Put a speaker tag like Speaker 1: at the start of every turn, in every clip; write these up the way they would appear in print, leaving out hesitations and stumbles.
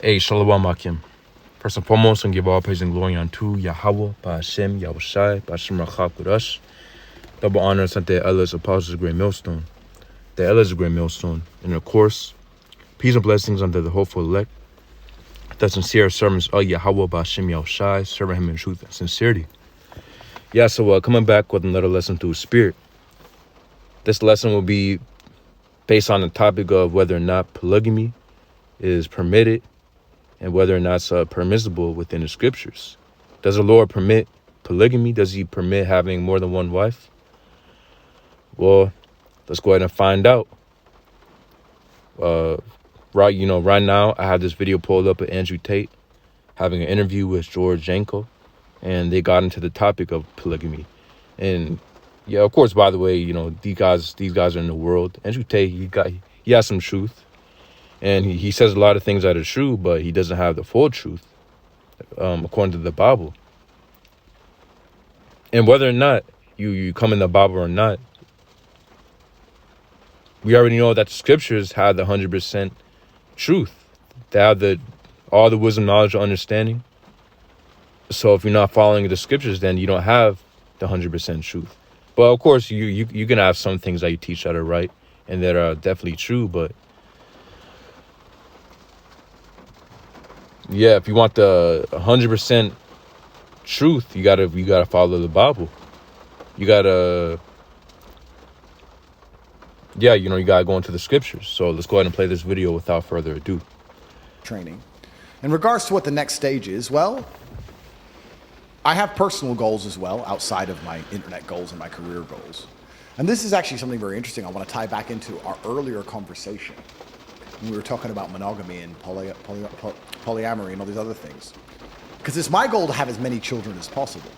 Speaker 1: Hey, Shalom Akim. First and foremost, and give all praise and glory unto Yahweh, Ba'Hashem, Yahushai, Ba'Hashem Rachak with us. Double honors unto the elders, apostles, great millstone. The elders, a great millstone. And of course, peace and blessings unto the hopeful elect. The sincere servants of Yahweh, Ba'Hashem, Yahushai, serving him in truth and sincerity. Yeah, so coming back with another lesson through spirit. This lesson will be based on the topic of whether or not polygamy is permitted and whether or not it's permissible within the scriptures. Does the Lord permit polygamy? Does he permit having more than one wife? Well, let's go ahead and find out. Right now, I have this video pulled up of Andrew Tate having an interview with George Janko, and they got into the topic of polygamy. And yeah, of course, by the way, these guys are in the world. Andrew Tate, he has some truth. And he says a lot of things that are true, but he doesn't have the full truth, according to the Bible. And whether or not you come in the Bible or not, we already know that the scriptures have the 100% truth. They have all the wisdom, knowledge, and understanding. So if you're not following the scriptures, then you don't have the 100% truth. But of course, you can have some things that you teach that are right and that are definitely true, but yeah, if you want the 100% truth, you gotta follow the Bible. You gotta go into the scriptures. So let's go ahead and play this video without further ado.
Speaker 2: Training. In regards to what the next stage is, well, I have personal goals as well outside of my internet goals and my career goals. And this is actually something very interesting. I want to tie back into our earlier conversation. We were talking about monogamy and polyamory and all these other things. Because it's my goal to have as many children as possible.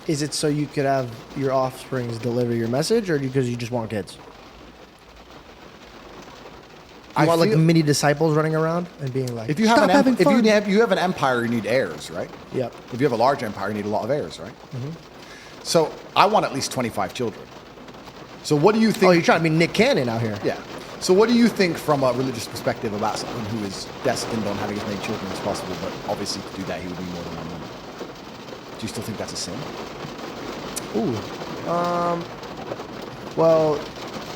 Speaker 3: Is it so you could have your offsprings deliver your message, or because you just want kids? You want like mini disciples running around and being like,
Speaker 2: if you have an empire, you need heirs, right?
Speaker 3: Yep.
Speaker 2: If you have a large empire, you need a lot of heirs, right? Mm-hmm. So I want at least 25 children. So what do you think?
Speaker 3: Oh, you're trying to be Nick Cannon out here.
Speaker 2: Yeah. So what do you think from a religious perspective about someone who is destined on having as many children as possible, but obviously to do that he would need more than one woman? Do you still think that's a sin?
Speaker 3: Well,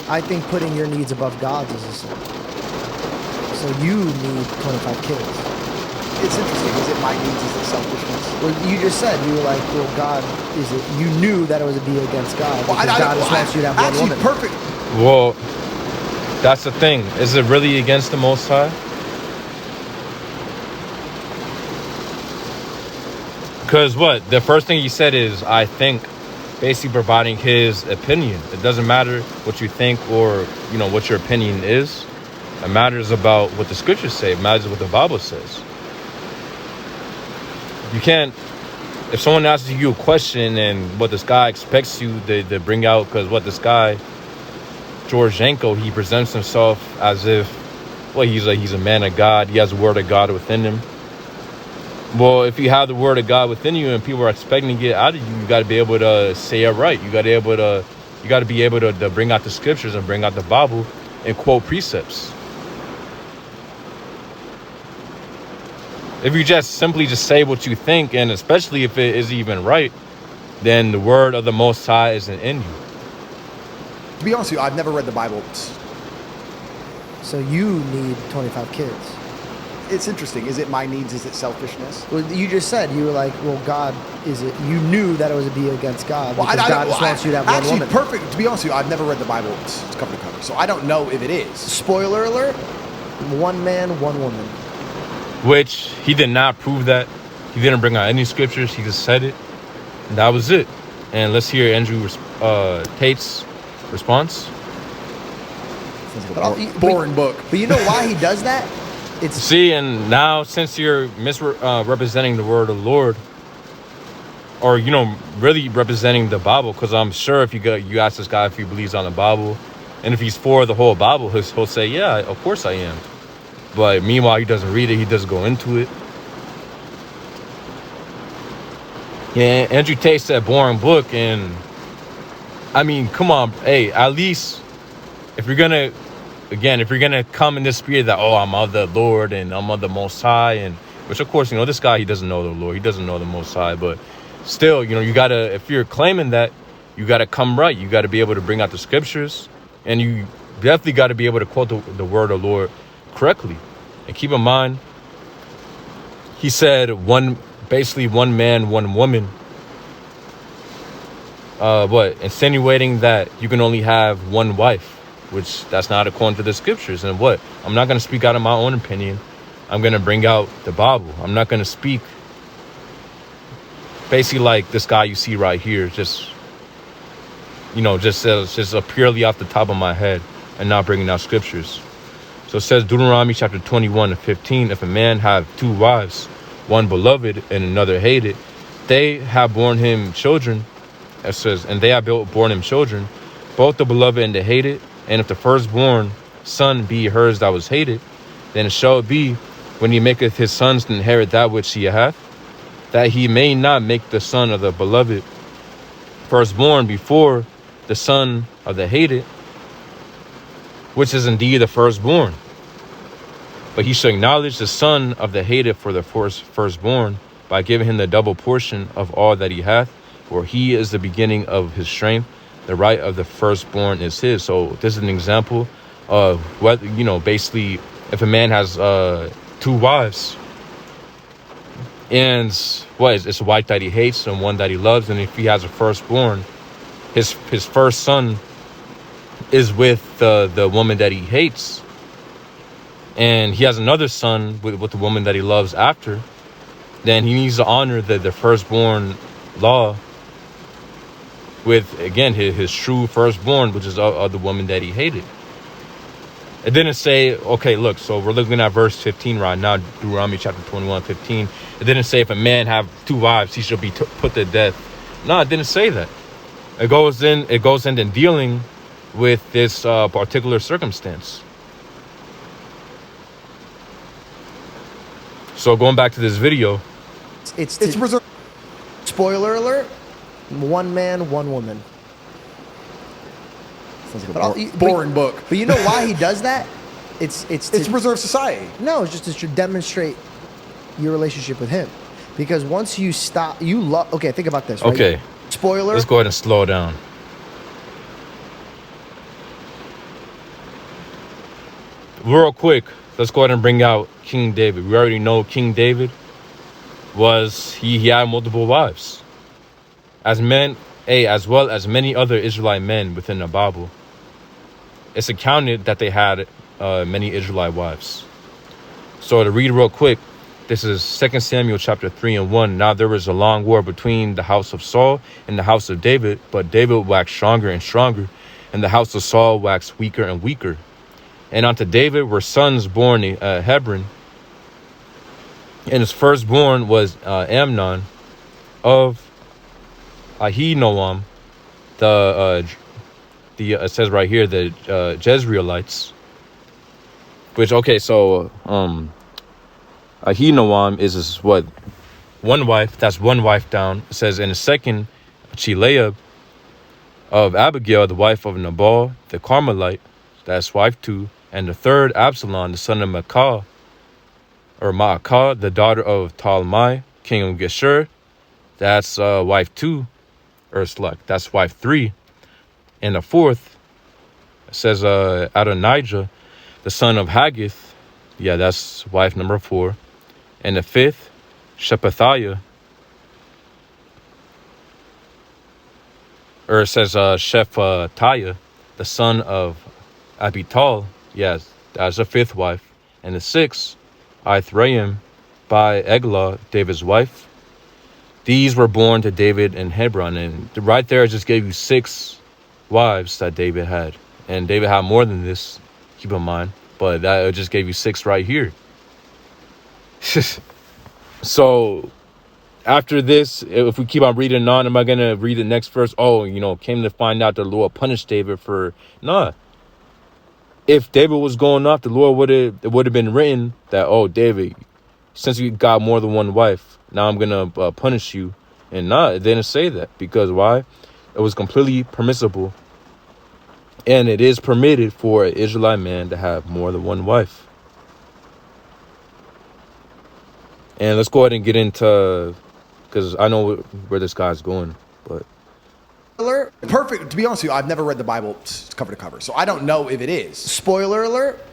Speaker 3: I think putting your needs above God's is a sin. So you need 25 kids.
Speaker 2: It's interesting. Is it my needs? Is it selfishness?
Speaker 3: Well, you just said, you were like, well, God, is it? You knew that it was a be against God. Because God just wants you to have one woman.
Speaker 2: Perfect.
Speaker 1: Well, that's the thing. Is it really against the Most High? Because what? The first thing he said is, I think, basically providing his opinion. It doesn't matter what you think or, what your opinion is. It matters about what the scriptures say. It matters what the Bible says. You can't, if someone asks you a question and what this guy expects you to bring out, because what this guy, George Janko, he presents himself as if, well, he's a man of God. He has the word of God within him. Well, if you have the word of God within you and people are expecting to get out of you, you got to be able to say it right. You got to be able to bring out the scriptures and bring out the Bible and quote precepts. If you simply say what you think, and especially if it is even right, then the word of the Most High isn't in you.
Speaker 2: To be honest with you, I've never read the Bible.
Speaker 3: So you need 25 kids.
Speaker 2: It's interesting. Is it my needs? Is it selfishness?
Speaker 3: Well, you just said, you were like, well, God, is it? You knew that it was a be against God. Because God just wants you to have one woman.
Speaker 2: Perfect. To be honest with you, I've never read the Bible. It's cover to cover. So I don't know if it is.
Speaker 3: Spoiler alert, one man, one woman.
Speaker 1: Which he did not prove that. He didn't bring out any scriptures. He just said it. And that was it. And let's hear Andrew Tate's response.
Speaker 2: Boring book.
Speaker 3: But you know why he does that?
Speaker 1: See, and now since you're misrepresenting the word of the Lord, or, really representing the Bible, because I'm sure if you ask this guy if he believes on the Bible, and if he's for the whole Bible, he'll say, yeah, of course I am. But meanwhile, he doesn't read it. He doesn't go into it. Yeah, Andrew Tate said boring book. And I mean, come on. Hey, at least if you're going to again, if you're going to come in this spirit that, oh, I'm of the Lord and I'm of the Most High, and which, of course, this guy, he doesn't know the Lord. He doesn't know the Most High. But still, you got to, if you're claiming that, you got to come right. You got to be able to bring out the scriptures. And you definitely got to be able to quote the word of the Lord correctly. And keep in mind, he said basically one man, one woman. Insinuating that you can only have one wife, which that's not according to the scriptures. And I'm not going to speak out of my own opinion. I'm going to bring out the Bible. I'm not going to speak basically like this guy you see right here, just purely off the top of my head and not bringing out scriptures. So it says Deuteronomy chapter 21:15, if a man have two wives, one beloved and another hated, they have borne him children. It says, and they have borne him children, both the beloved and the hated. And if the firstborn son be hers that was hated, then it shall be, when he maketh his sons to inherit that which he hath, that he may not make the son of the beloved firstborn before the son of the hated, which is indeed the firstborn. But he shall acknowledge the son of the hated for the firstborn, by giving him the double portion of all that he hath, for he is the beginning of his strength. The right of the firstborn is his. So this is an example of what, basically, if a man has two wives, and it's a wife that he hates and one that he loves, and if he has a firstborn, his first son is with the woman that he hates, and he has another son with the woman that he loves after, then he needs to honor the firstborn law with, again, his true firstborn, which is of the woman that he hated. It didn't say, okay, look, so we're looking at verse 15 right now, Deuteronomy chapter 21:15. It didn't say if a man have two wives, he shall be put to death. No, it didn't say that. It goes in dealing with this particular circumstance. So going back to this video,
Speaker 3: It's
Speaker 2: reserved.
Speaker 3: spoiler alert, one man, one woman.
Speaker 2: Sounds like
Speaker 3: But
Speaker 2: a boring book.
Speaker 3: But you know why he does that? It's
Speaker 2: It's preserved society.
Speaker 3: No, it's just to demonstrate your relationship with him. Because once you stop, okay, think about this, right?
Speaker 1: okay,
Speaker 3: Spoiler.
Speaker 1: let's go ahead and slow down. Real quick, let's go ahead and bring out King David. We already know King David he had multiple wives. As well as many other Israelite men within the Bible. It's accounted that they had many Israelite wives. So to read real quick, this is 2 Samuel chapter 3:1. Now there was a long war between the house of Saul and the house of David, but David waxed stronger and stronger, and the house of Saul waxed weaker and weaker. And unto David were sons born at Hebron, and his firstborn was Amnon of Ahinoam, it says right here, the Jezreelites. Which, okay, so Ahinoam is one wife. That's one wife down. It says in the second, Chileab of Abigail, the wife of Nabal, the Carmelite. That's wife 2. And the third, Absalom, the son of Maacah, the daughter of Talmai, king of Geshur. That's wife 2. That's wife 3. And the fourth, it says Adonijah, the son of Haggith. Yeah, that's wife number 4. And the fifth, Shephatiah. Or it says Shephatiah, the son of Abital. Yes, that's the fifth wife. And the sixth, Ithraim, by Eglah, David's wife. These were born to David in Hebron. And right there, I just gave you 6 wives that David had. And David had more than this, keep in mind. But that just gave you 6 right here. So after this, if we keep on reading on, am I going to read the next verse? Oh, came to find out the Lord punished David for... Nah. If David was going off, it would have been written that, oh, David, since you got more than one wife, now I'm going to punish you. And it didn't say that. Because why? It was completely permissible And it is permitted for an Israelite man to have more than one wife. And let's go ahead and get into, because I know where this guy's going, but
Speaker 3: Alert.
Speaker 2: Perfect. To be honest with you, I've never read the Bible cover to cover, so I don't know if it is.
Speaker 3: Spoiler alert.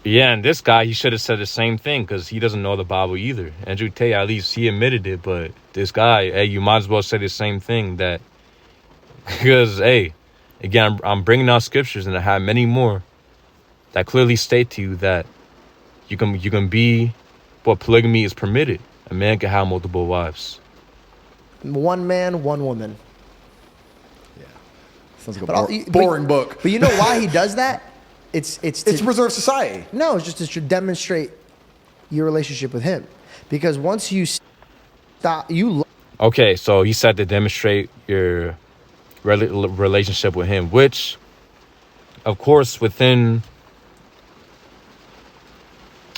Speaker 1: yeah, and this guy, he should have said the same thing because he doesn't know the Bible either. Andrew Tate, at least he admitted it, but this guy, hey, you might as well say the same thing, that because, hey, again, I'm bringing out scriptures, and I have many more that clearly state to you that you can be, but polygamy is permitted. A man can have multiple wives.
Speaker 3: One man, one woman.
Speaker 2: Yeah. Sounds like a
Speaker 3: But
Speaker 2: boring book.
Speaker 3: But you know why he does that? It's
Speaker 2: It's to preserve society.
Speaker 3: no, it's just to demonstrate your relationship with him. Because once you stop,
Speaker 1: Okay, so he said to demonstrate your relationship with him, which, of course, within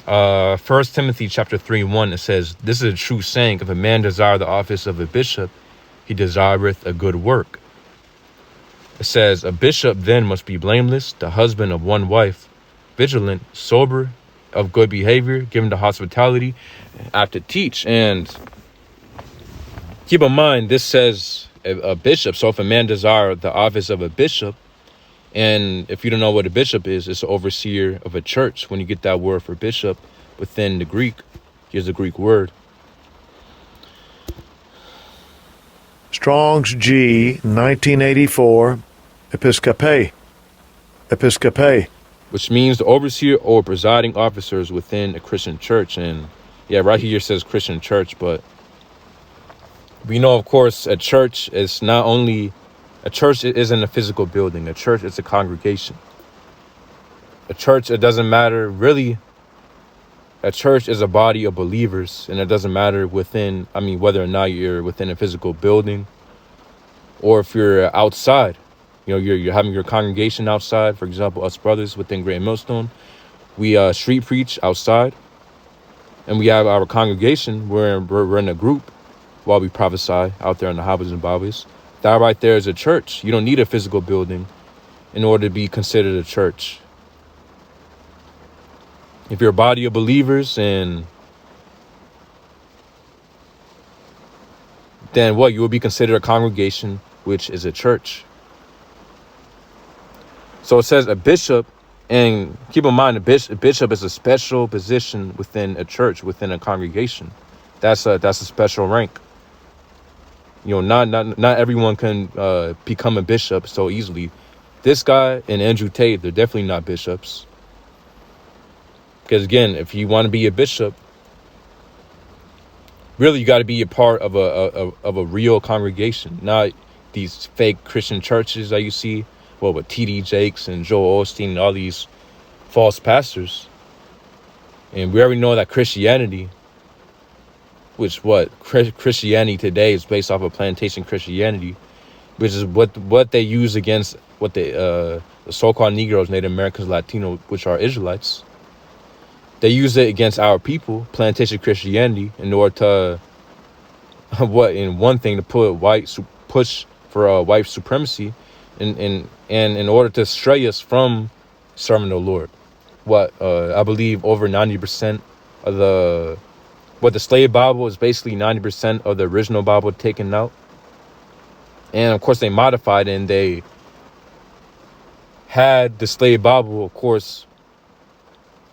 Speaker 1: 1 Timothy chapter 3:1, it says, "This is a true saying, if a man desire the office of a bishop, he desireth a good work." It says, "A bishop then must be blameless, the husband of one wife, vigilant, sober, of good behavior, given to hospitality, apt to teach." And keep in mind, this says a bishop. So if a man desire the office of a bishop, and if you don't know what a bishop is, it's an overseer of a church. When you get that word for bishop within the Greek, here's the Greek word.
Speaker 4: Strong's G, 1984, episcope. Episcope.
Speaker 1: Which means the overseer or presiding officers within a Christian church. And yeah, right here it says Christian church, but we know, of course, a church is not only, a church isn't a physical building. A church is a congregation. A church, it doesn't matter really. A church is a body of believers, and it doesn't matter whether or not you're within a physical building or if you're outside. You know, you're having your congregation outside. For example, us brothers within Great Millstone, we street preach outside, and we have our congregation. We're in a group while we prophesy out there in the highways and byways. That right there is a church. You don't need a physical building in order to be considered a church. If you're a body of believers, and then what? You will be considered a congregation, which is a church. So it says a bishop, and keep in mind, a bishop is a special position within a church, within a congregation. That's a special rank. You know, not everyone can become a bishop so easily. This guy and Andrew Tate, they're definitely not bishops. Because again, if you want to be a bishop, really you got to be a part of a real congregation, not these fake Christian churches that you see. Well, with T.D. Jakes and Joel Osteen and all these false pastors. And we already know that Christianity, Christianity today is based off of plantation Christianity, which is what they use against what the so-called Negroes, Native Americans, Latino, which are Israelites. They use it against our people, plantation Christianity, in order to one thing to push for white supremacy, and in order to stray us from serving the Lord. I believe over 90% of the slave Bible is basically 90% of the original Bible taken out. And of course they modified it, and they had the slave Bible, of course,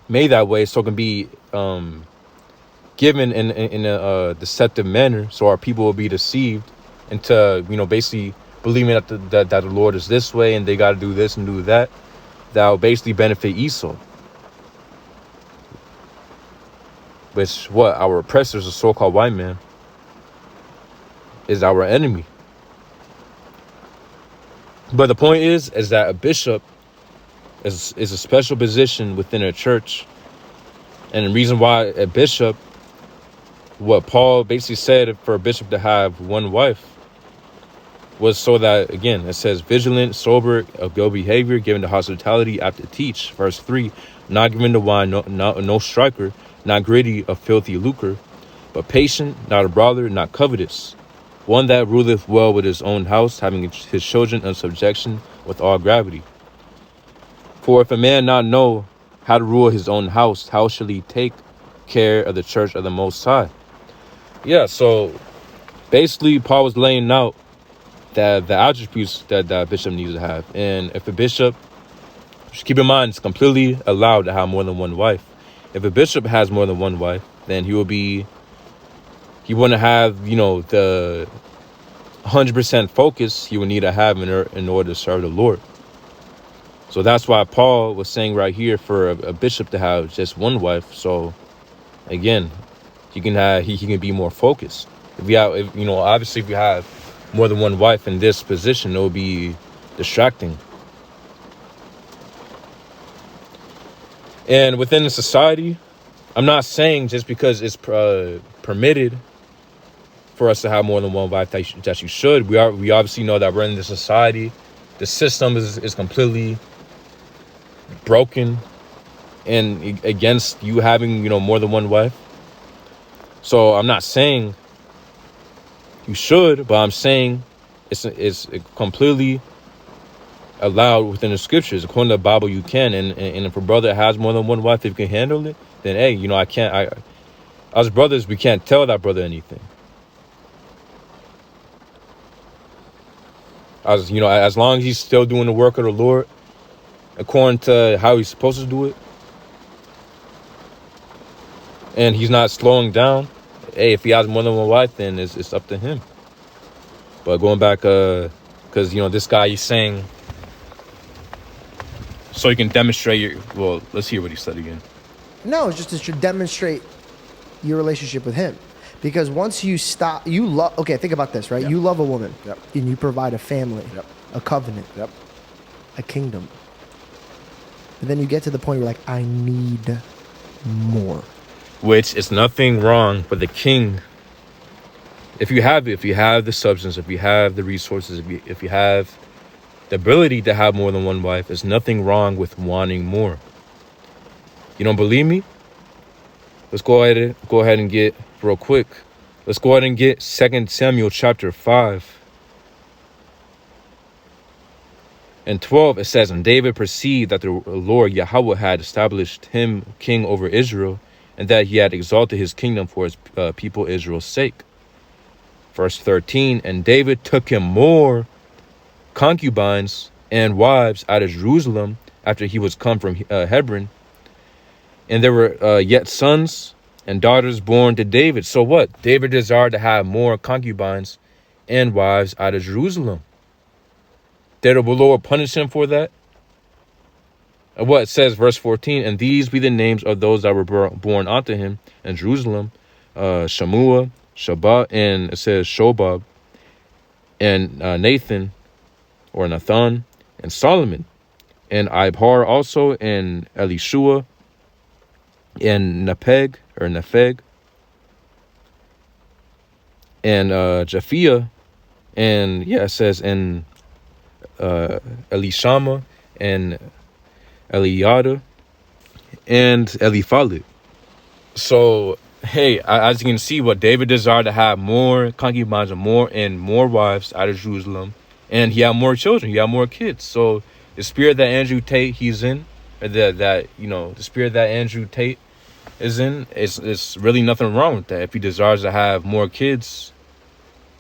Speaker 1: made that way so it can be given in a deceptive manner, so our people will be deceived into, basically believing that the Lord is this way and they got to do this and do that. That will basically benefit Esau. Which, our oppressors, the so-called white man, is our enemy. But the point is that a bishop is a special position within a church. And the reason why a bishop, what Paul basically said for a bishop to have one wife, was so that, again, it says vigilant, sober, of good behavior, given to hospitality, apt to teach. Verse 3, not given to wine, no striker, not greedy of filthy lucre, but patient, not a brawler, not covetous, one that ruleth well with his own house, having his children in subjection with all gravity. For if a man not know how to rule his own house, how shall he take care of the church of the Most High? Yeah, so basically Paul was laying out the attributes that a bishop needs to have. And if a bishop, just keep in mind, it's completely allowed to have more than one wife. If a bishop has more than one wife, then he wouldn't have, the 100% focus he would need to have in order to serve the Lord. So that's why Paul was saying right here for a bishop to have just one wife. So again, he can be more focused. Obviously if you have more than one wife in this position, it will be distracting. And within the society, I'm not saying just because it's permitted for us to have more than one wife that you should. We obviously know that we're in the society. The system is completely broken and against you having, more than one wife. So I'm not saying you should, but I'm saying it's completely allowed within the scriptures. According to the Bible, you can. And if a brother has more than one wife, if you can handle it, then hey, as brothers, we can't tell that brother anything. As long as he's still doing the work of the Lord according to how he's supposed to do it, and he's not slowing down, hey, if he has more than one wife, then it's up to him. But going back, because this guy, he's saying, so you can demonstrate let's hear what he said again.
Speaker 3: No, it's just to demonstrate your relationship with him. Because once you stop, think about this, right?
Speaker 2: Yep.
Speaker 3: You love a woman,
Speaker 2: Yep.
Speaker 3: and you provide a family,
Speaker 2: Yep.
Speaker 3: a covenant,
Speaker 2: Yep.
Speaker 3: a kingdom. But then you get to the point where you're like, I need more.
Speaker 1: Which is nothing wrong for the king. If you have the substance, if you have the resources, if you have the ability to have more than one wife, there's nothing wrong with wanting more. You don't believe me? Let's go ahead and get real quick. Let's go ahead and get 2 Samuel chapter 5 and 12. It says, and David perceived that the Lord Yahweh had established him king over Israel, and that he had exalted his kingdom for his people Israel's sake. Verse 13, and David took him more concubines and wives out of Jerusalem after he was come from Hebron. And there were yet sons and daughters born to David. So what? David desired to have more concubines and wives out of Jerusalem. Did the Lord punish him for that? And what it says, verse 14, and these be the names of those that were born unto him in Jerusalem, Shammua, Shabbat, and it says Shobab, and Nathan, or Nathan, and Solomon, and Ibhar also, and Elishua, and Nepheg, and Japhia, and it says, and Elishama, and Eliada, and Eliphalet. So, hey, as you can see, what David desired to have more concubines and more wives out of Jerusalem, and he had more children, he had more kids. So the spirit that Andrew Tate he's in, or the spirit that Andrew Tate is in, it's really nothing wrong with that. If he desires to have more kids,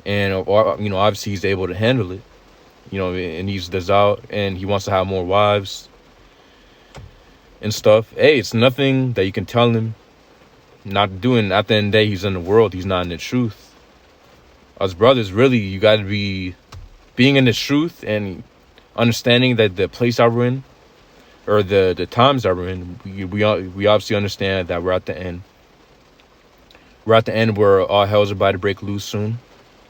Speaker 1: and obviously he's able to handle it, and he's devout and he wants to have more wives and stuff. Hey, it's nothing that you can tell him not to do. And at the end of the day, he's in the world, he's not in the truth. As brothers, really, you got to be being in the truth and understanding that the place that we're in, or the times that we're in, we obviously understand that we're at the end. We're at the end where all hell's about to break loose soon.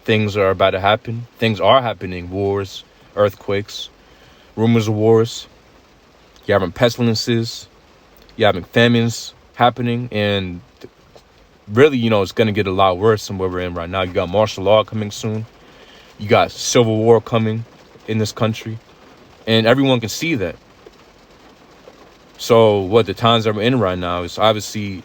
Speaker 1: Things are about to happen. Things are happening. Wars, earthquakes, rumors of wars. You're having pestilences. You're having famines happening. And really, it's going to get a lot worse than where we're in right now. You got martial law coming soon. You got civil war coming in this country. And everyone can see that. So what the times that we're in right now is obviously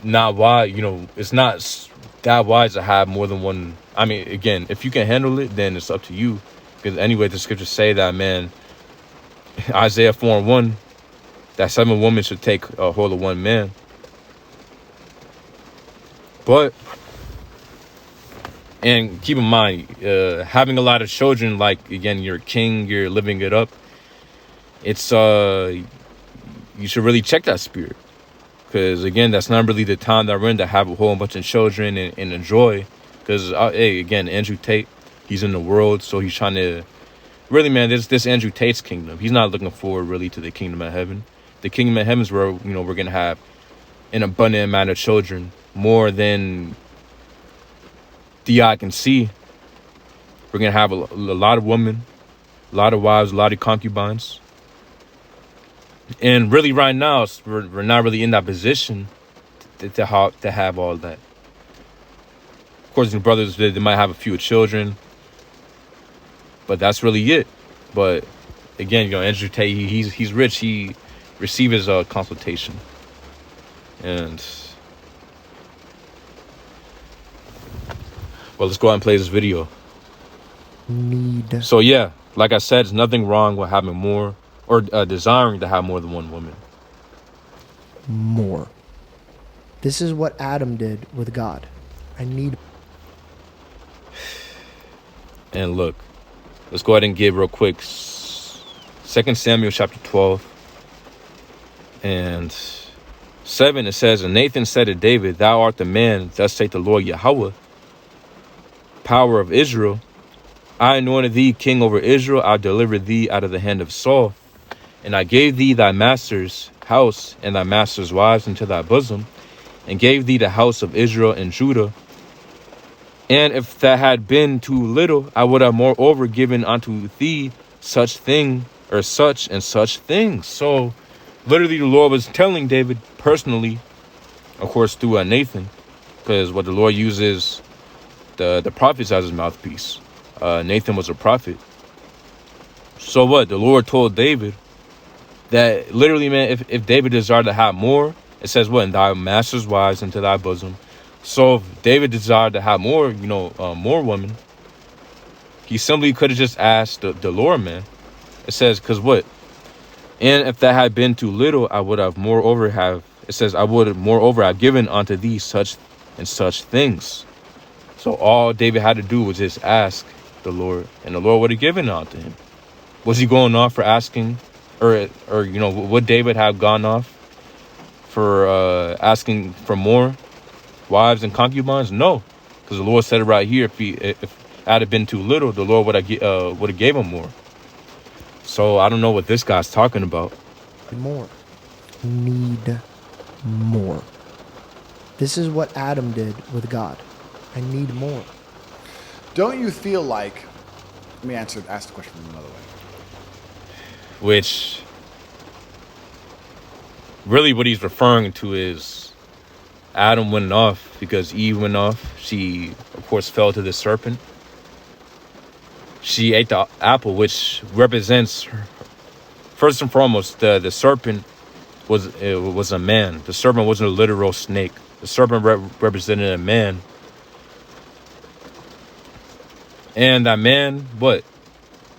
Speaker 1: not wise. It's not that wise to have more than one. I mean, again, if you can handle it, then it's up to you. Because anyway, the scriptures say that, man, Isaiah 4:1, that 7 women should take a hold of 1 man. But, and keep in mind, having a lot of children, like, again, you're a king, you're living it up. It's, you should really check that spirit. Because, again, that's not really the time that we're in to have a whole bunch of children and enjoy. Because, hey, again, Andrew Tate, he's in the world, so he's trying to... Really, man, this Andrew Tate's kingdom. He's not looking forward, really, to the kingdom of heaven. The kingdom of heaven is where, you know, we're going to have an abundant amount of children. More than the eye can see. We're going to have a lot of women, a lot of wives, a lot of concubines. And really right now, we're not really in that position to have all that. Of course, the brothers, they might have a few children. But that's really it. But again, you know, Andrew Tate, he's rich. He received his consultation. And... well, let's go ahead and play this video. So yeah, like I said, there's nothing wrong with having more or desiring to have more than 1 woman.
Speaker 3: More. This is what Adam did with God. I need...
Speaker 1: And look, let's go ahead and give real quick 2 Samuel chapter 12 and 7. It says, and Nathan said to David, thou art the man, thus saith the Lord Yahweh, power of Israel. I anointed thee king over Israel. I delivered thee out of the hand of Saul. And I gave thee thy master's house and thy master's wives into thy bosom, and gave thee the house of Israel and Judah. And if that had been too little, I would have moreover given unto thee such thing, or such and such things. So literally the Lord was telling David personally, of course through Nathan, because what the Lord uses the prophets as his mouthpiece. Nathan was a prophet. So what? The Lord told David that literally, man, if David desired to have more, it says what? And thy master's wives into thy bosom. So if David desired to have more, you know, more women, he simply could have just asked the Lord, man. It says, because what? And if that had been too little, I would have moreover have, it says, I would moreover have given unto thee such and such things. So all David had to do was just ask the Lord, and the Lord would have given it unto him. Was he going off for asking, or you know, would David have gone off for asking for more wives and concubines? No, because the Lord said it right here. If it had been too little, the Lord would have gave him more. So I don't know what this guy's talking about.
Speaker 3: more. Need more. This is what Adam did with God. I need more.
Speaker 2: Don't you feel like... Let me ask the question from another way.
Speaker 1: Which really what he's referring to is Adam went off because Eve went off. She, of course, fell to the serpent. She ate the apple, which represents her. First and foremost, the serpent was a man. The serpent wasn't a literal snake. The serpent represented a man. And that man, what?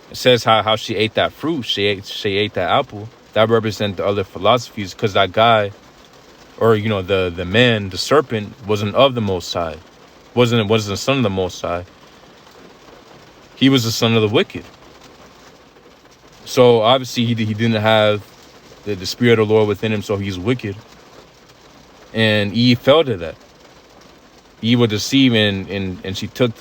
Speaker 1: It says how she ate that fruit. She ate that apple. That represents the other philosophies, because that guy, or you know, the man, the serpent, wasn't of the Most High. Wasn't the son of the Most High. He was the son of the wicked. So obviously he didn't have the spirit of the Lord within him, so he's wicked. And Eve fell to that. Eve was deceived, and she took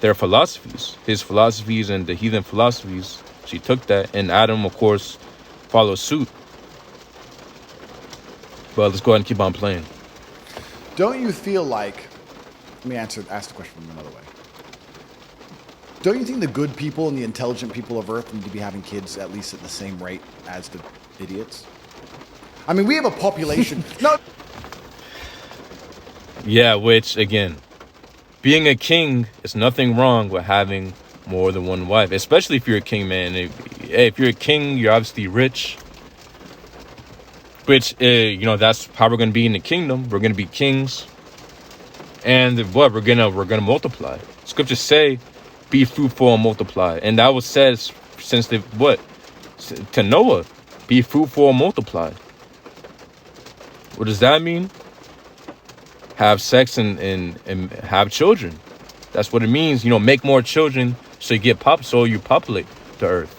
Speaker 1: their philosophies, his philosophies and the heathen philosophies. She took that, and Adam, of course, followed suit. But let's go ahead and keep on playing.
Speaker 2: Don't you feel like... Let me ask the question from another way. Don't you think the good people and the intelligent people of Earth need to be having kids at least at the same rate as the idiots? I mean, we have a population... No.
Speaker 1: Yeah, which, again, being a king, is nothing wrong with having more than one wife, especially if you're a king, man. If you're a king, you're obviously rich, which, you know, that's how we're going to be in the kingdom. We're going to be kings. And what? We're going to multiply. Scriptures say, be fruitful and multiply. And that was said since to Noah, be fruitful and multiply. What does that mean? Have sex and have children. That's what it means. Make more children so you populate the earth.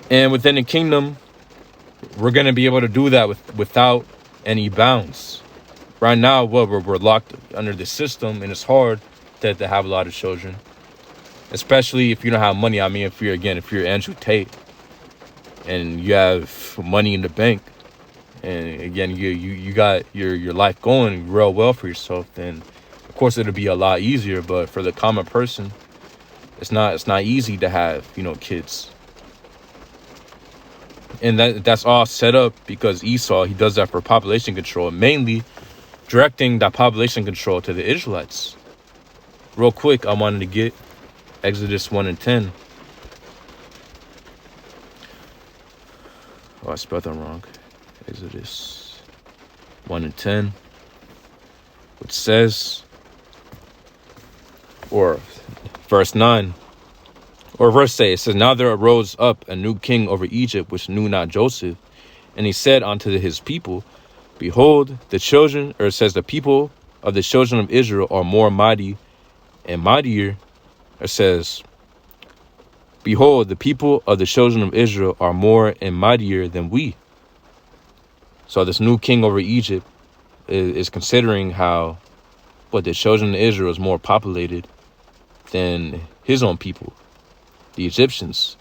Speaker 1: And within the kingdom, we're gonna be able to do that without any bounds. Right now, we're locked under the system, and it's hard to have a lot of children, especially if you don't have money. I mean, if you're Andrew Tate and you have money in the bank, and again you got your life going real well for yourself, then of course it'll be a lot easier. But for the common person, it's not easy to have kids. And that's all set up because Esau, he does that for population control, mainly directing that population control to the Israelites. Real quick, I wanted to get Exodus 1 and 10. Oh, I spelled that wrong. Exodus 1 and 10. Which says, or verse 9. Or verse 8, it says, Now there arose up a new king over Egypt, which knew not Joseph. And he said unto his people, Behold, the children, or it says, the people of the children of Israel are more mighty and mightier. It says, Behold, the people of the children of Israel are more and mightier than we. So this new king over Egypt is considering how, the children of Israel is more populated than his own people, the Egyptians.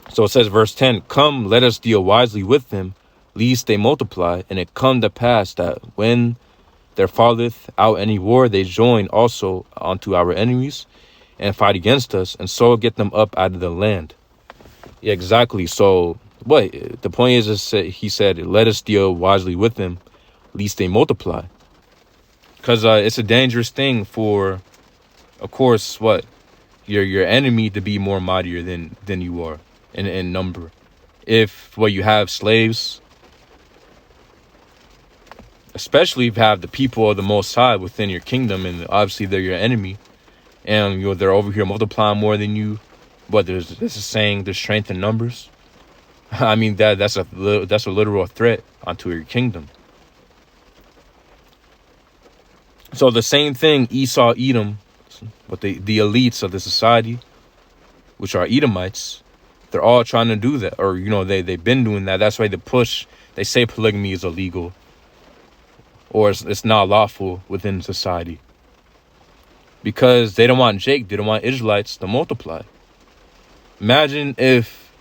Speaker 1: So it says, verse 10, Come, let us deal wisely with them, lest they multiply. And it come to pass that when there falleth out any war, they join also unto our enemies and fight against us, and so get them up out of the land. Yeah, exactly. So the point is he said, let us deal wisely with them, lest they multiply. Because it's a dangerous thing for, of course, your enemy to be more mightier than you are in number. If you have slaves, especially if you have the people of the Most High within your kingdom, and obviously they're your enemy, and they're over here multiplying more than you, but there's a saying, there's strength in numbers. I mean that's a literal threat onto your kingdom. So the same thing, Esau, Edom, but the elites of the society, which are Edomites, they're all trying to do that, or they've been doing that. That's why they say polygamy is illegal, or it's not lawful within society, because they don't want Israelites to multiply. Imagine if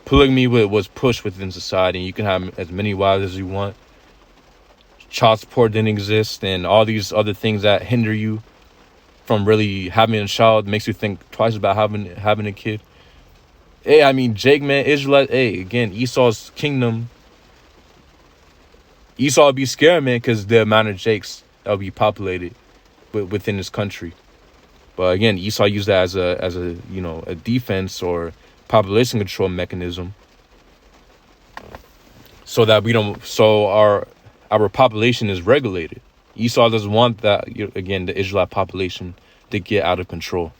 Speaker 1: polygamy was pushed within society, and you can have as many wives as you want. Child support didn't exist, and all these other things that hinder you from really having a child, makes you think twice about having a kid. Hey, I mean, Jake, man, Israelite. Hey, again, Esau's kingdom. Esau would be scared, man, because the amount of Jakes that will be populated within this country. But again, Esau used that as a defense or population control mechanism, so that our population is regulated. Esau doesn't want that, again, the Israelite population to get out of control.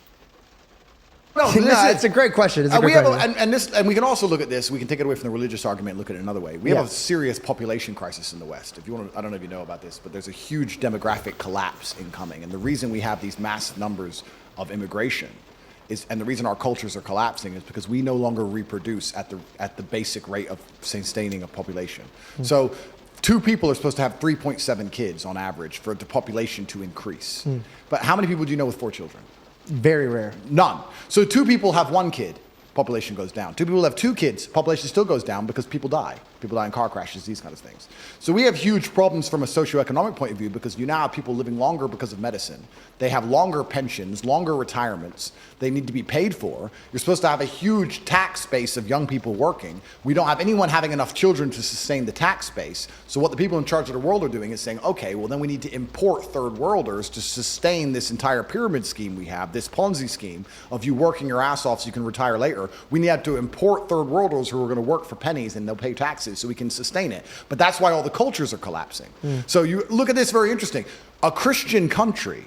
Speaker 2: No,
Speaker 3: It's a great question. It's a great question.
Speaker 2: And we can also look at this. We can take it away from the religious argument and look at it another way. We have a serious population crisis in the West. If you want to, I don't know if you know about this, but there's a huge demographic collapse incoming. And the reason we have these massive numbers of immigration and the reason our cultures are collapsing is because we no longer reproduce at the basic rate of sustaining a population. So 2 people are supposed to have 3.7 kids on average for the population to increase. But how many people do you know with 4 children?
Speaker 3: Very rare.
Speaker 2: None. So 2 people have 1 kid, population goes down. 2 people have 2 kids, population still goes down because people die. People die in car crashes, these kind of things. So we have huge problems from a socioeconomic point of view because you now have people living longer because of medicine. They have longer pensions, longer retirements. They need to be paid for. You're supposed to have a huge tax base of young people working. We don't have anyone having enough children to sustain the tax base. So what the people in charge of the world are doing is saying, okay, well then we need to import third worlders to sustain this entire pyramid scheme we have, this Ponzi scheme of you working your ass off so you can retire later. We need to import third worlders who are going to work for pennies and they'll pay taxes so we can sustain it. But that's why all the cultures are collapsing. So you look at this, very interesting. A Christian country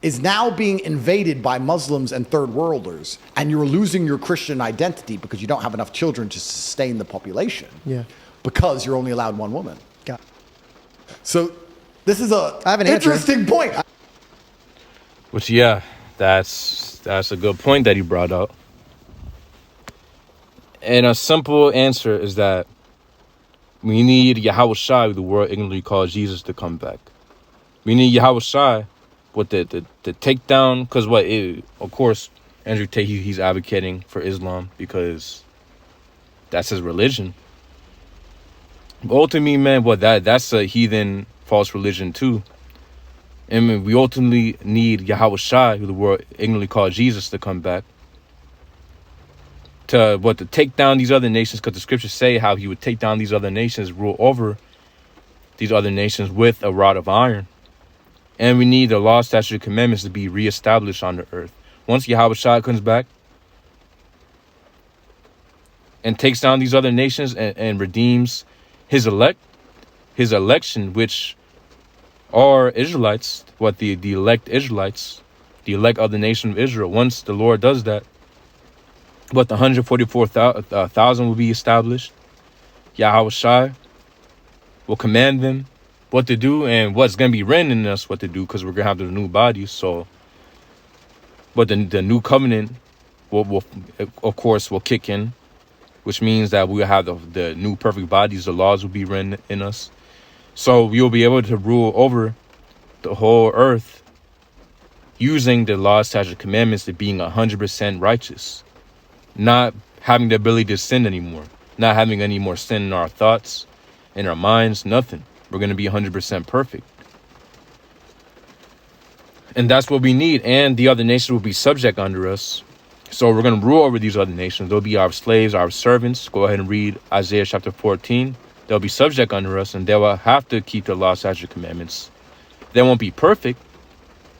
Speaker 2: is now being invaded by Muslims and third worlders, and you're losing your Christian identity because you don't have enough children to sustain the population.
Speaker 3: Yeah.
Speaker 2: Because you're only allowed one woman.
Speaker 3: Got
Speaker 2: So this is a
Speaker 3: I have an answer.
Speaker 2: interesting point.
Speaker 1: Which, yeah, that's a good point that he brought up. And a simple answer is that we need Yahweh Shai, who the world ignorantly calls Jesus, to come back. We need Yahweh Shai with the takedown, because of course, Andrew Tate, he's advocating for Islam because that's his religion. But ultimately, man, that's a heathen false religion too. I mean, we ultimately need Yahweh Shai, who the world ignorantly calls Jesus, to come back. To take down these other nations, because the scriptures say how he would take down these other nations, rule over these other nations with a rod of iron. And we need the law, statutes, and commandments to be reestablished on the earth. Once Yahweh Shai comes back and takes down these other nations and redeems his election, which are Israelites, the elect Israelites, the elect of the nation of Israel. Once the Lord does that, the 144,000 will be established. Yahweh Shai will command them what to do and what's going to be written in us what to do, because we're going to have the new bodies. So, but the new covenant will of course will kick in, which means that we'll have the new perfect bodies. The laws will be written in us. So we will be able to rule over the whole earth using the law, statutes, commandments to being 100% righteous. Not having the ability to sin anymore. Not having any more sin in our thoughts, in our minds, nothing. We're going to be 100% perfect. And that's what we need. And the other nations will be subject under us. So we're going to rule over these other nations. They'll be our slaves, our servants. Go ahead and read Isaiah chapter 14. They'll be subject under us, and they will have to keep the law, statutes, commandments. They won't be perfect.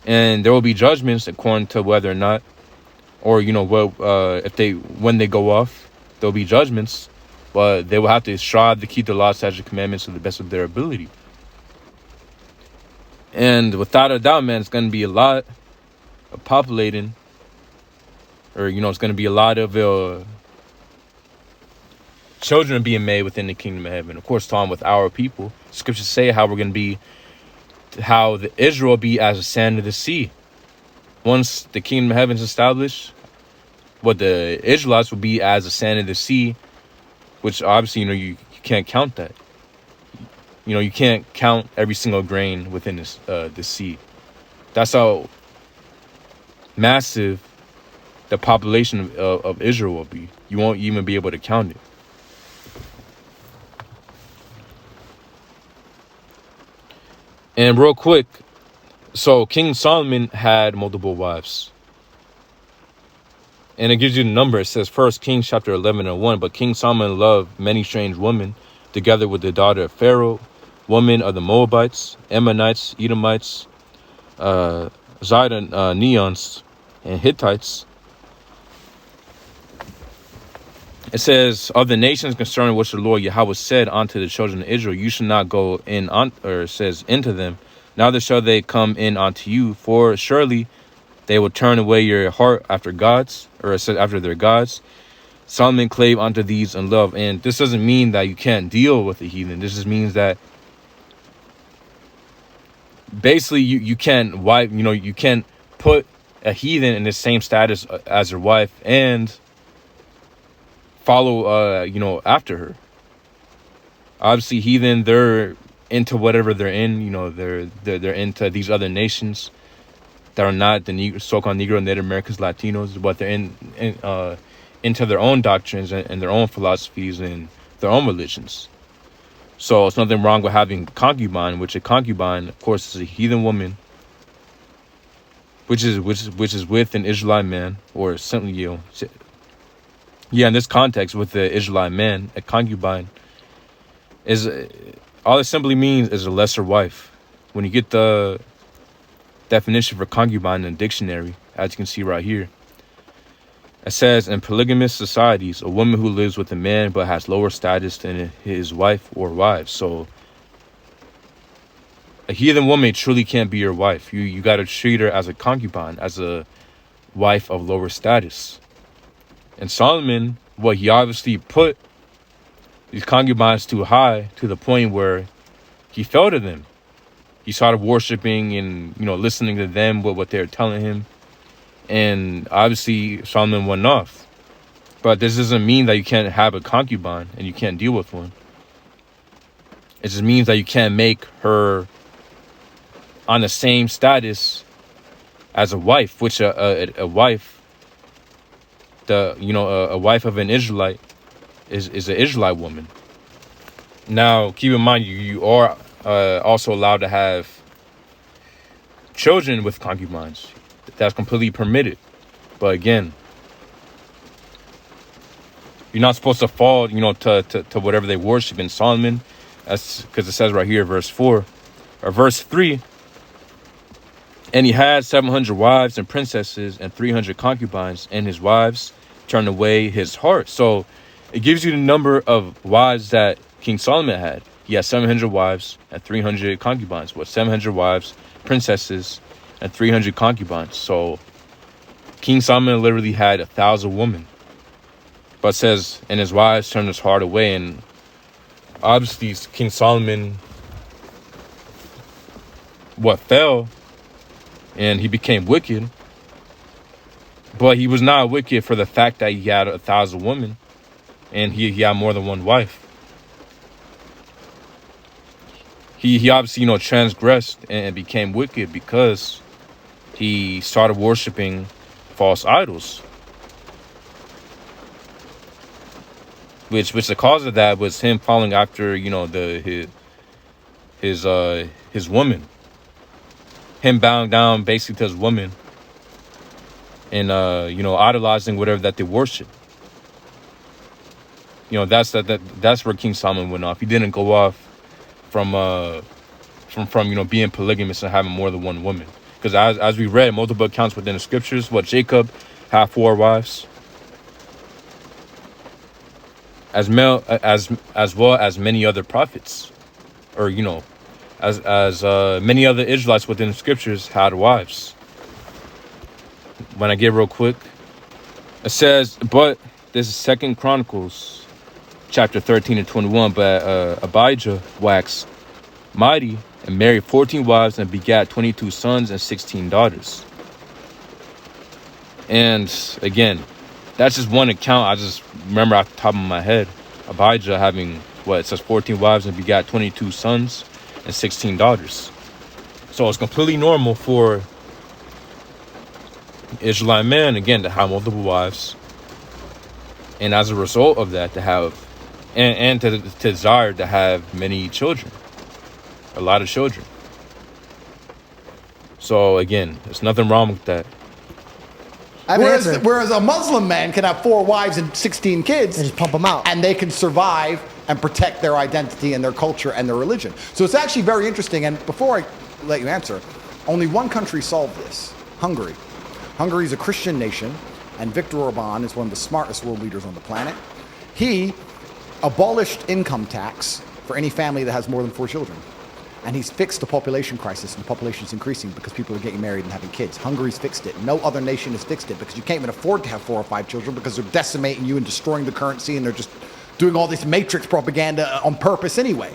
Speaker 1: And there will be judgments according to whether or not, or, when they go off, there'll be judgments. But they will have to strive to keep the law, statutes, commandments to the best of their ability. And without a doubt, man, it's going to be a lot of populating, or, it's going to be a lot of children being made within the kingdom of heaven. Of course, talking with our people. Scriptures say how we're going to be, how the Israel will be as the sand of the sea. Once the kingdom of heaven is established, the Israelites will be as the sand of the sea, which obviously, you can't count that. You can't count every single grain within the sea. That's how massive the population of Israel will be. You won't even be able to count it. And real quick, so King Solomon had multiple wives. And it gives you the number. It says 1 Kings chapter 11 and 1. But King Solomon loved many strange women, together with the daughter of Pharaoh, women of the Moabites, Ammonites, Edomites, Zidonians, and Hittites. It says, of the nations concerning which the Lord Yahweh said unto the children of Israel, you shall not go in, or it says, into them, neither shall they come in unto you, for surely they will turn away your heart after gods, or it says, after their gods. Solomon clave unto these in love. And this doesn't mean that you can't deal with the heathen. This just means that basically you can't wife, you can't put a heathen in the same status as your wife and follow after her. Obviously heathen, they're into whatever they're in. They're into these other nations that are not the so-called Negro, Native Americans, Latinos, but they're into their own doctrines and their own philosophies and their own religions. So it's nothing wrong with having concubine, which a concubine, of course, is a heathen woman, which is with an Israelite man, or simply, in this context, with the Israelite man, a concubine is, all it simply means is a lesser wife. When you get the definition for concubine in the dictionary, as you can see right here, it says, in polygamous societies, a woman who lives with a man but has lower status than his wife or wives. So A heathen woman truly can't be your wife. You got to treat her as a concubine, as a wife of lower status. And Solomon, he obviously put these concubines too high to the point where he fell to them. He started worshiping and, listening to them, what they're telling him. And obviously Solomon went off. But this doesn't mean that you can't have a concubine and you can't deal with one. It just means that you can't make her on the same status as a wife, which a wife, a wife of an Israelite is an Israelite woman. Now, keep in mind, you are also allowed to have children with concubines. That's completely permitted. But again, you're not supposed to fall, to whatever they worship in Solomon. That's because it says right here, verse 4 or verse 3. And he had 700 wives and princesses and 300 concubines, and his wives turned away his heart. So it gives you the number of wives that King Solomon had. He had 700 wives and 300 concubines. 700 wives, princesses, and 300 concubines. So King Solomon literally had 1,000 women. But it says, and his wives turned his heart away. And obviously King Solomon, fell, and he became wicked. But he was not wicked for the fact that he had 1,000 women, and he had more than one wife. He obviously, transgressed and became wicked because he started worshiping false idols. Which the cause of that was him following after, his woman. Him bowing down basically to his woman and, idolizing whatever that they worship. That's where King Solomon went off. He didn't go off from being polygamous and having more than one woman. Because as we read multiple accounts within the scriptures, Jacob had 4 wives. As well as many other prophets, or as many other Israelites within the scriptures had wives. When I get real quick, it says, but this is 2 Chronicles, chapter 13 and 21. But Abijah waxed mighty and married 14 wives and begat 22 sons and 16 daughters. And again, that's just one account I just remember off the top of my head. Abijah having, it says 14 wives and begat 22 sons and 16 daughters. So it's completely normal for Israelite men, again, to have multiple wives. And as a result of that, to have, and to desire to have many children. A lot of children. So again, there's nothing wrong with that.
Speaker 2: Whereas a Muslim man can have 4 wives and 16 kids
Speaker 3: And just pump them out.
Speaker 2: and they can survive and protect their identity and their culture and their religion. So it's actually very interesting. And before I let you answer, only one country solved this: Hungary. Hungary is a Christian nation, and Viktor Orban is one of the smartest world leaders on the planet. He abolished income tax for any family that has more than 4 children. And he's fixed the population crisis, and the population is increasing because people are getting married and having kids. Hungary's fixed it. No other nation has fixed it because you can't even afford to have 4 or 5 children because they're decimating you and destroying the currency, and they're just doing all this matrix propaganda on purpose anyway.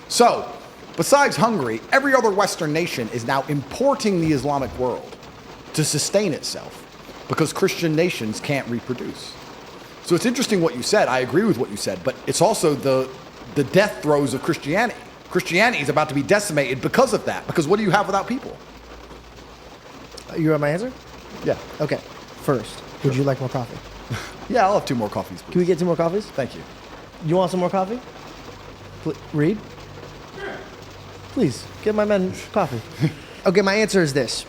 Speaker 2: So, besides Hungary, every other Western nation is now importing the Islamic world to sustain itself because Christian nations can't reproduce. So it's interesting what you said. I agree with what you said, but it's also the death throes of Christianity. Christianity is about to be decimated because of that. Because what do you have without people?
Speaker 3: You want my answer?
Speaker 2: Yeah.
Speaker 3: Okay. First, would you like more coffee?
Speaker 2: Yeah, I'll have 2 more coffees, please.
Speaker 3: Can we get 2 more coffees?
Speaker 2: Thank you.
Speaker 3: You want some more coffee? Reed? Please, give my men coffee. Okay, my answer is this.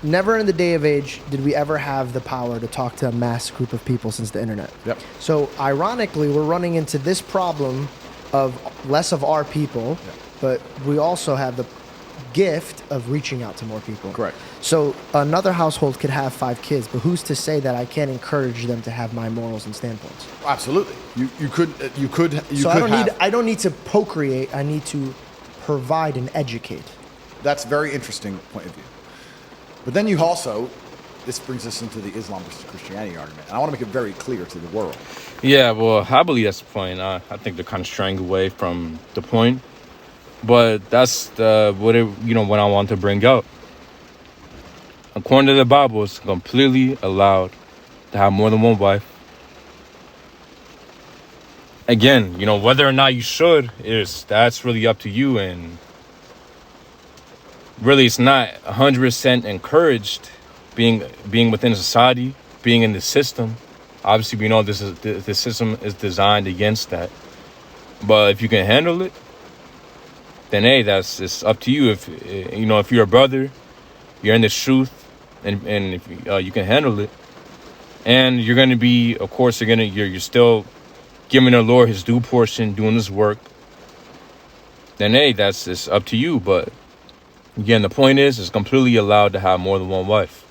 Speaker 3: Never in the day of age did we ever have the power to talk to a mass group of people since the internet.
Speaker 2: Yep.
Speaker 3: So, ironically, we're running into this problem of less of our people, but we also have the gift of reaching out to more people.
Speaker 2: Correct.
Speaker 3: So another household could have 5 kids, but who's to say that I can't encourage them to have my morals and standpoints?
Speaker 2: Absolutely. You could
Speaker 3: So I don't need to procreate. I need to provide and educate.
Speaker 2: That's a very interesting point of view. But then you also, this brings us into the Islam versus Christianity argument. And I want to make it very clear to the world.
Speaker 1: Yeah, well, I believe that's the point. I think they're kind of straying away from the point. But that's what I want to bring out. According to the Bible, it's completely allowed to have more than one wife. Again, whether or not you should, that's really up to you. And really, it's not 100% encouraged being within society, being in the system. Obviously, we know the system is designed against that. But if you can handle it, then hey, it's up to you. If you're a brother, you're in the truth, and if you can handle it, and you're gonna be, of course, you're still giving the Lord His due portion, doing His work. Then hey, it's up to you. But again, the point is, it's completely allowed to have more than one wife.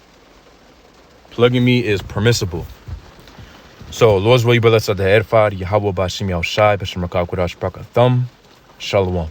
Speaker 1: Polygamy is permissible. So, Lord's will you bless us to edify Yahweh Bashim Yahushai, Bashim Rakah Kudash Brakathum. Shalom.